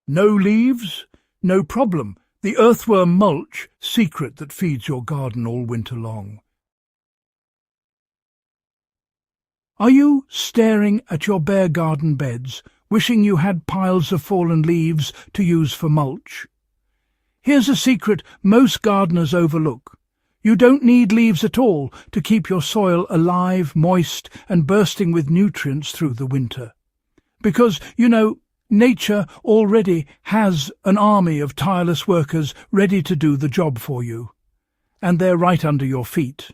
No leaves? No problem. The Earthworm Mulch Secret that feeds your garden all winter long. Are you staring at your bare garden beds, wishing you had piles of fallen leaves to use for mulch? Here's a secret most gardeners overlook. You don't need leaves at all to keep your soil alive, moist, and bursting with nutrients through the winter. Because, nature already has an army of tireless workers ready to do the job for you. And they're right under your feet.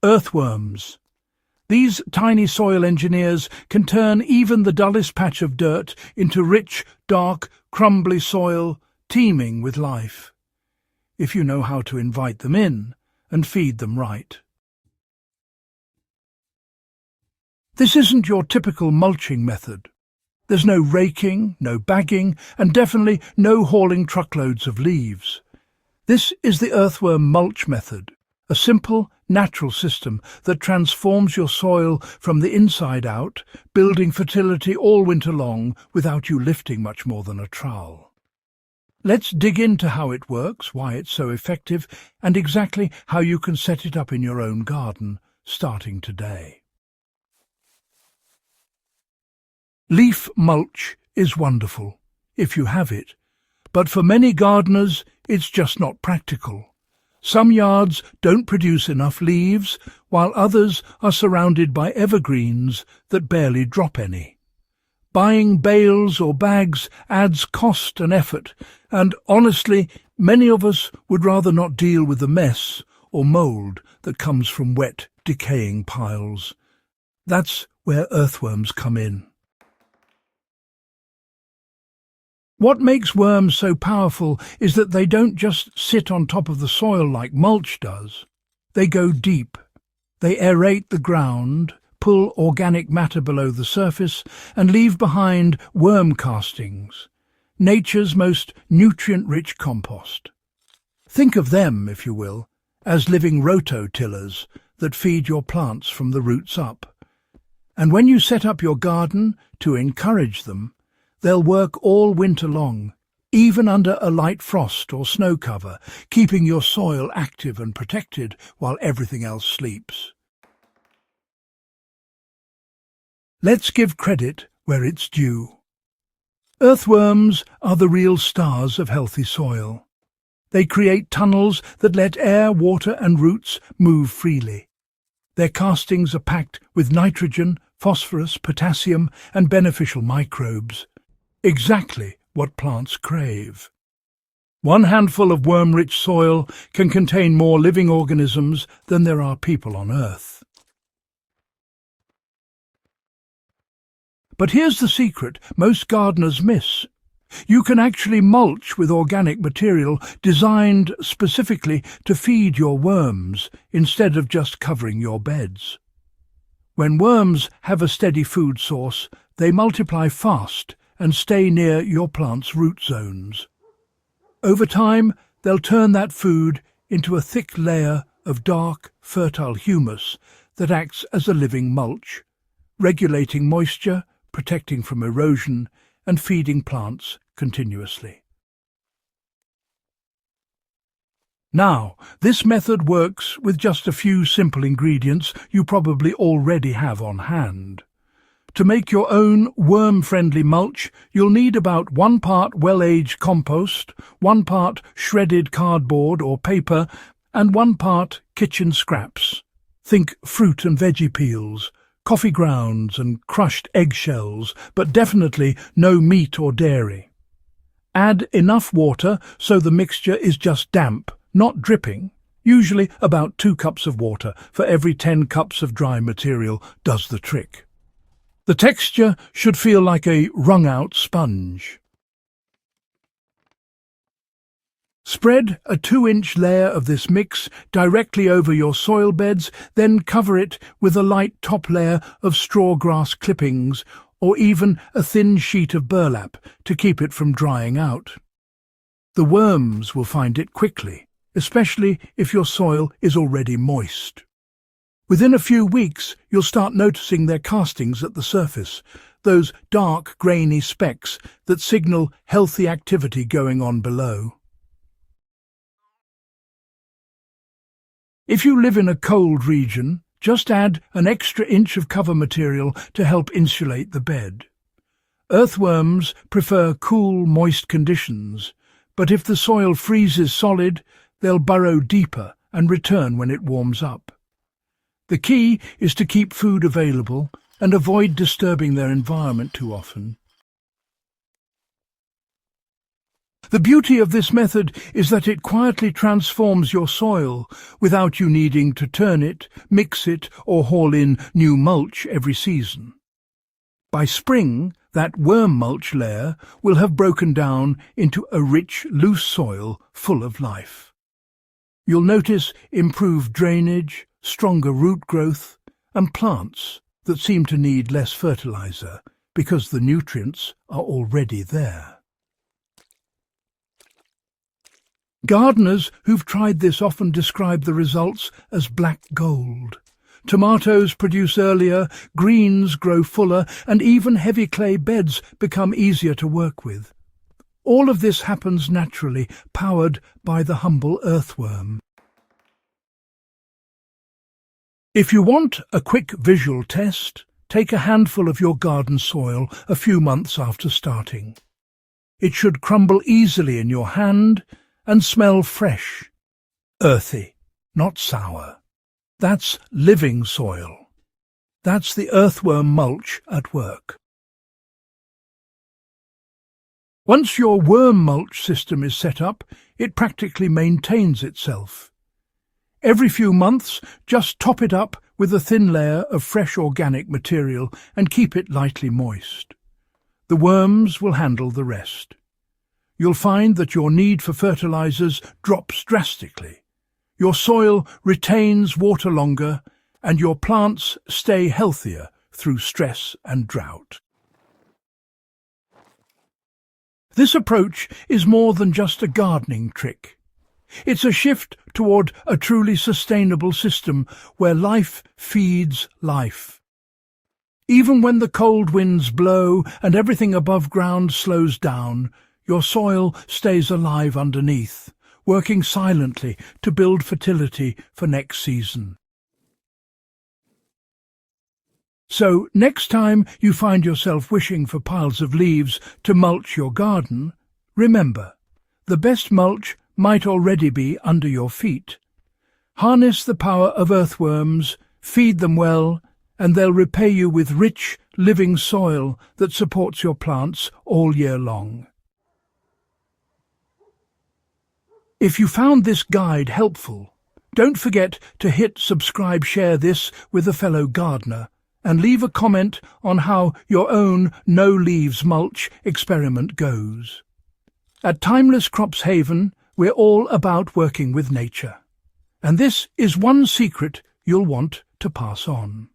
Earthworms. These tiny soil engineers can turn even the dullest patch of dirt into rich, dark, crumbly soil, teeming with life, if you know how to invite them in and feed them right. This isn't your typical mulching method. There's no raking, no bagging, and definitely no hauling truckloads of leaves. This is the Earthworm Mulch method, a simple, natural system that transforms your soil from the inside out, building fertility all winter long without you lifting much more than a trowel. Let's dig into how it works, why it's so effective, and exactly how you can set it up in your own garden, starting today. Leaf mulch is wonderful, if you have it, but for many gardeners it's just not practical. Some yards don't produce enough leaves, while others are surrounded by evergreens that barely drop any. Buying bales or bags adds cost and effort, and honestly, many of us would rather not deal with the mess or mould that comes from wet, decaying piles. That's where earthworms come in. What makes worms so powerful is that they don't just sit on top of the soil like mulch does. They go deep. They aerate the ground, pull organic matter below the surface, and leave behind worm castings, nature's most nutrient-rich compost. Think of them, if you will, as living rototillers that feed your plants from the roots up. And when you set up your garden to encourage them, they'll work all winter long, even under a light frost or snow cover, keeping your soil active and protected while everything else sleeps. Let's give credit where it's due. Earthworms are the real stars of healthy soil. They create tunnels that let air, water and roots move freely. Their castings are packed with nitrogen, phosphorus, potassium and beneficial microbes. Exactly what plants crave. One handful of worm-rich soil can contain more living organisms than there are people on Earth. But here's the secret most gardeners miss. You can actually mulch with organic material designed specifically to feed your worms instead of just covering your beds. When worms have a steady food source, they multiply fast and stay near your plant's root zones. Over time, they'll turn that food into a thick layer of dark, fertile humus that acts as a living mulch, regulating moisture, protecting from erosion, and feeding plants continuously. Now, this method works with just a few simple ingredients you probably already have on hand. To make your own worm-friendly mulch, you'll need about 1 part well-aged compost, 1 part shredded cardboard or paper, and 1 part kitchen scraps. Think fruit and veggie peels, coffee grounds and crushed eggshells, but definitely no meat or dairy. Add enough water so the mixture is just damp, not dripping. Usually about 2 cups of water for every 10 cups of dry material does the trick. The texture should feel like a wrung-out sponge. Spread a 2-inch layer of this mix directly over your soil beds, then cover it with a light top layer of straw grass clippings or even a thin sheet of burlap to keep it from drying out. The worms will find it quickly, especially if your soil is already moist. Within a few weeks, you'll start noticing their castings at the surface. those dark, grainy specks that signal healthy activity going on below. If you live in a cold region, just add an extra inch of cover material to help insulate the bed. Earthworms prefer cool, moist conditions, but if the soil freezes solid, they'll burrow deeper and return when it warms up. The key is to keep food available and avoid disturbing their environment too often. The beauty of this method is that it quietly transforms your soil without you needing to turn it, mix it, or haul in new mulch every season. By spring, that worm mulch layer will have broken down into a rich, loose soil full of life. You'll notice improved drainage, stronger root growth, and plants that seem to need less fertilizer because the nutrients are already there. Gardeners who've tried this often describe the results as black gold. Tomatoes produce earlier, greens grow fuller, and even heavy clay beds become easier to work with. All of this happens naturally, powered by the humble earthworm. If you want a quick visual test, take a handful of your garden soil a few months after starting. It should crumble easily in your hand and smell fresh, earthy, not sour. That's living soil. That's the earthworm mulch at work. Once your worm mulch system is set up, it practically maintains itself. Every few months, just top it up with a thin layer of fresh organic material and keep it lightly moist. The worms will handle the rest. You'll find that your need for fertilizers drops drastically. Your soil retains water longer, and your plants stay healthier through stress and drought. This approach is more than just a gardening trick. It's a shift toward a truly sustainable system where life feeds life. Even when the cold winds blow and everything above ground slows down, your soil stays alive underneath, working silently to build fertility for next season. So, next time you find yourself wishing for piles of leaves to mulch your garden, remember, the best mulch might already be under your feet. Harness the power of earthworms, feed them well, and they'll repay you with rich, living soil that supports your plants all year long. If you found this guide helpful, don't forget to hit subscribe, share this with a fellow gardener, and leave a comment on how your own no-leaves mulch experiment goes. At Timeless Crops Haven, we're all about working with nature, and this is one secret you'll want to pass on.